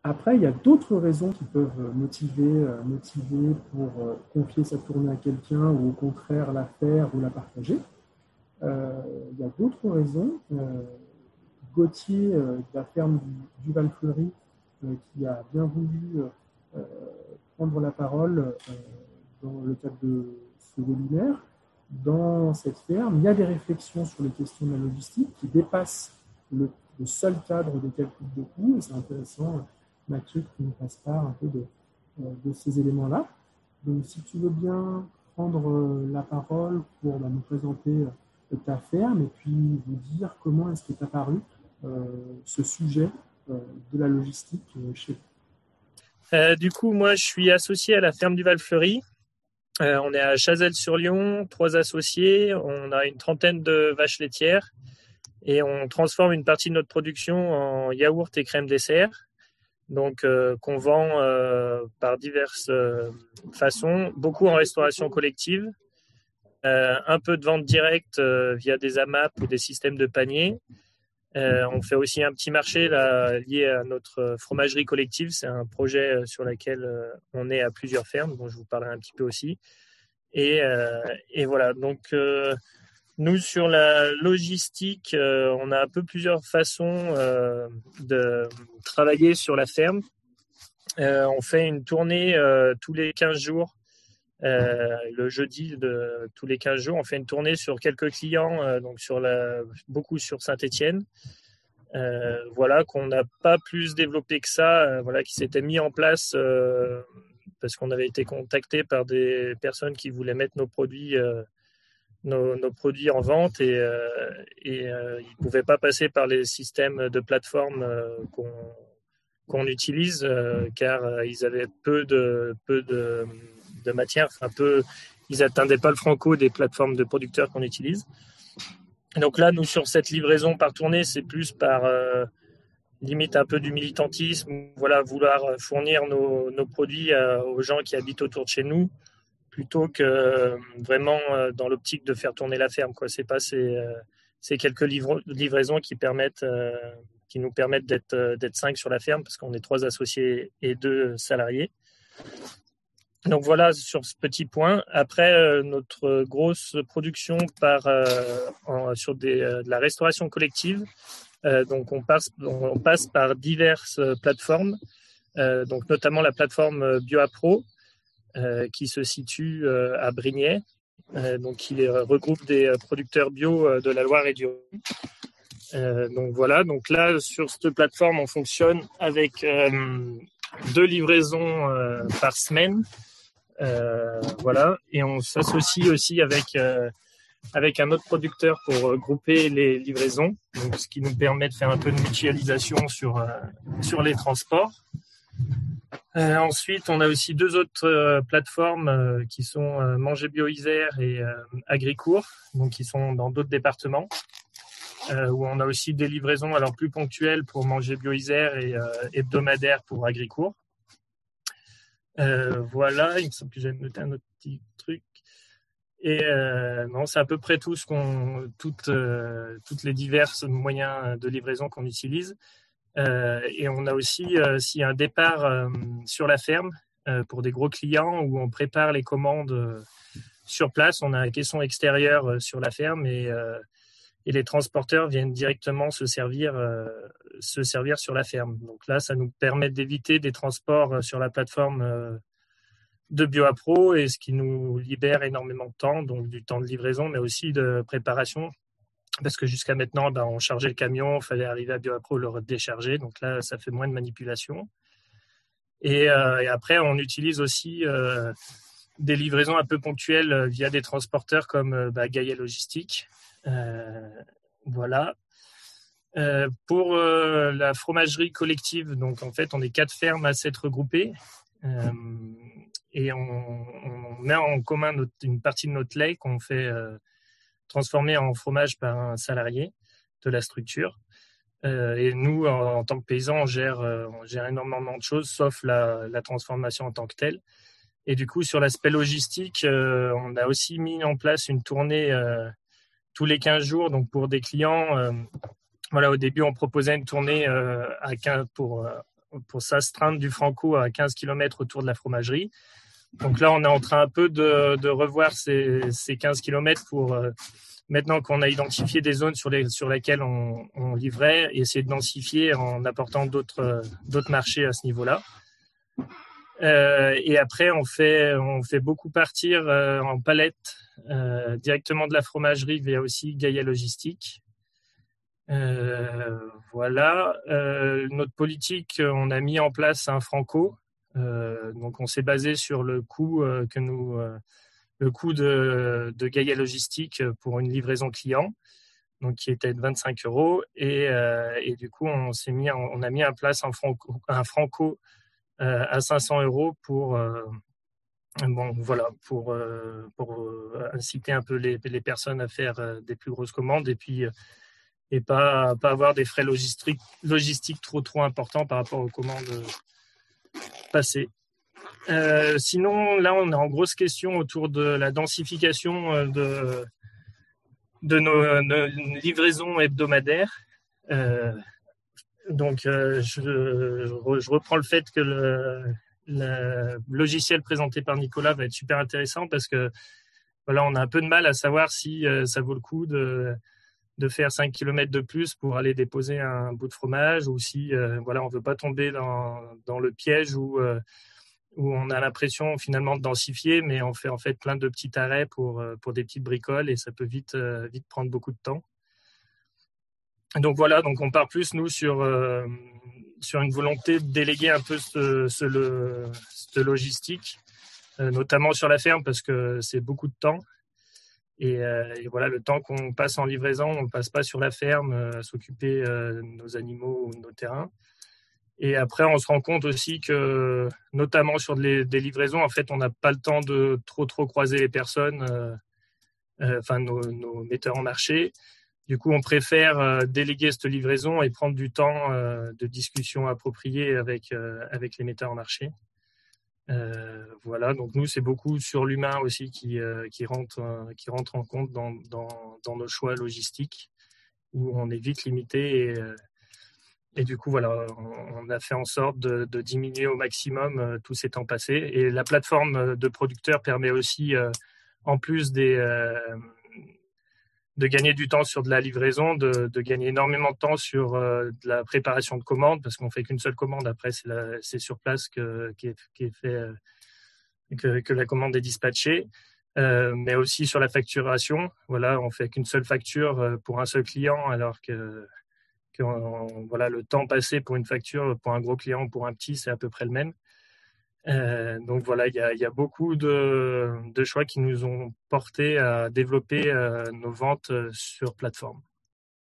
Après, il y a d'autres raisons qui peuvent motiver pour confier sa tournée à quelqu'un ou au contraire la faire ou la partager. Il y a d'autres raisons. Gauthier de la ferme du Val-Fleury qui a bien voulu prendre la parole dans le cadre de ce webinaire. Dans cette ferme, il y a des réflexions sur les questions de la logistique qui dépassent le seul cadre des calculs de coûts. Et c'est intéressant, Mathieu, que tu nous fasses part un peu de ces éléments-là. Donc, si tu veux bien prendre la parole pour nous présenter ta ferme et puis vous dire comment est-ce qu'est apparu ce sujet de la logistique chez vous. Du coup, moi, je suis associé à la ferme du Val-Fleury. On est à Chazelles-sur-Lyon, 3 associés. On a une trentaine de vaches laitières et on transforme une partie de notre production en yaourt et crème dessert. Donc, qu'on vend par diverses façons, beaucoup en restauration collective, un peu de vente directe via des AMAP ou des systèmes de panier. On fait aussi un petit marché là, lié à notre fromagerie collective. C'est un projet sur lequel on est à plusieurs fermes, dont je vous parlerai un petit peu aussi. Et voilà, donc nous, sur la logistique, on a un peu plusieurs façons de travailler sur la ferme. On fait une tournée tous les 15 jours. Le jeudi de tous les 15 jours, on fait une tournée sur quelques clients, donc beaucoup sur Saint-Étienne. Voilà, qu'on n'a pas plus développé que ça, voilà, qui s'était mis en place parce qu'on avait été contacté par des personnes qui voulaient mettre nos produits en vente et ils ne pouvaient pas passer par les systèmes de plateforme qu'on utilise car ils avaient peu de matière, ils n'atteignaient pas le franco des plateformes de producteurs qu'on utilise. Donc là, nous, sur cette livraison par tournée, c'est plus par limite un peu du militantisme, voilà, vouloir fournir nos produits aux gens qui habitent autour de chez nous, plutôt que vraiment dans l'optique de faire tourner la ferme, quoi. C'est pas ces quelques livraisons qui nous permettent d'être 5 sur la ferme, parce qu'on est 3 associés et 2 salariés. Donc voilà sur ce petit point. Après, notre grosse production part sur de la restauration collective. Donc on passe par diverses plateformes, donc notamment la plateforme BioApro qui se situe à Brignais, donc qui regroupe des producteurs bio de la Loire et du Rhône. Donc voilà, donc là sur cette plateforme on fonctionne avec 2 livraisons par semaine. Voilà, et on s'associe aussi avec un autre producteur pour grouper les livraisons, donc ce qui nous permet de faire un peu de mutualisation sur les transports. Ensuite, on a aussi 2 autres plateformes qui sont Manger Bio Isère et Agricourt, donc qui sont dans d'autres départements, où on a aussi des livraisons alors plus ponctuelles pour Manger Bio Isère et hebdomadaires pour Agricourt. Voilà, il me semble que j'avais noté un autre petit truc. Et non, c'est à peu près tout toutes les diverses moyens de livraison qu'on utilise. Et on a aussi, s'il y a un départ sur la ferme pour des gros clients où on prépare les commandes sur place, on a un caisson extérieur sur la ferme et les transporteurs viennent directement se servir sur la ferme. Donc là, ça nous permet d'éviter des transports sur la plateforme de BioApro, et ce qui nous libère énormément de temps, donc du temps de livraison, mais aussi de préparation, parce que jusqu'à maintenant, on chargeait le camion, il fallait arriver à BioApro, le redécharger, donc là, ça fait moins de manipulation. Et après, on utilise aussi des livraisons un peu ponctuelles via des transporteurs comme Gaïa Logistique. Voilà. Pour la fromagerie collective, donc en fait, on est 4 fermes à s'être regroupées. Et on met en commun une partie de notre lait qu'on fait transformer en fromage par un salarié de la structure. Et nous, en tant que paysans, on gère énormément de choses, sauf la transformation en tant que telle. Et du coup, sur l'aspect logistique, on a aussi mis en place une tournée tous les 15 jours, donc pour des clients. Voilà, au début, on proposait une tournée pour s'astreindre du Franco à 15 km autour de la fromagerie. Donc là, on est en train un peu de revoir ces 15 km pour, maintenant qu'on a identifié des zones sur lesquelles on livrait, et essayer de densifier en apportant d'autres marchés à ce niveau-là. Et après, on fait beaucoup partir en palette directement de la fromagerie via aussi Gaïa Logistique. Voilà. Notre politique, on a mis en place un Franco. Donc, on s'est basé sur le coût le coût de Gaïa Logistique pour une livraison client, donc qui était de 25 €. Et du coup, on a mis en place un Franco à 500 € pour inciter un peu les personnes à faire des plus grosses commandes, et puis et pas avoir des frais logistiques trop importants par rapport aux commandes passées. Sinon, là, on est en grosse question autour de la densification de nos livraisons hebdomadaires. Donc, je reprends le fait que le logiciel présenté par Nicolas va être super intéressant, parce que voilà, on a un peu de mal à savoir si ça vaut le coup de faire 5 km de plus pour aller déposer un bout de fromage, ou si voilà, on ne veut pas tomber dans le piège où on a l'impression finalement de densifier, mais on fait en fait plein de petits arrêts pour des petites bricoles, et ça peut vite prendre beaucoup de temps. Donc voilà, donc on part plus, nous, sur une volonté de déléguer un peu ce logistique, notamment sur la ferme, parce que c'est beaucoup de temps. Et voilà, le temps qu'on passe en livraison, on ne passe pas sur la ferme à s'occuper de nos animaux ou de nos terrains. Et après, on se rend compte aussi que, notamment sur des livraisons, en fait, on n'a pas le temps de trop croiser les personnes, nos metteurs en marché. Du coup, on préfère déléguer cette livraison et prendre du temps de discussion appropriée avec les metteurs en marché. Voilà, donc nous, c'est beaucoup sur l'humain aussi qui rentre en compte dans nos choix logistiques, où on est vite limité. Et du coup, voilà, on a fait en sorte de diminuer au maximum tous ces temps passés. Et la plateforme de producteurs permet aussi, en plus de gagner du temps sur de la livraison, de gagner énormément de temps sur de la préparation de commandes, parce qu'on fait qu'une seule commande. Après, c'est sur place qui est fait, que la commande est dispatchée. Mais aussi sur la facturation. Voilà, on fait qu'une seule facture pour un seul client, alors que voilà, le temps passé pour une facture, pour un gros client ou pour un petit, c'est à peu près le même. Donc voilà, il y a beaucoup de choix qui nous ont porté à développer nos ventes sur plateforme.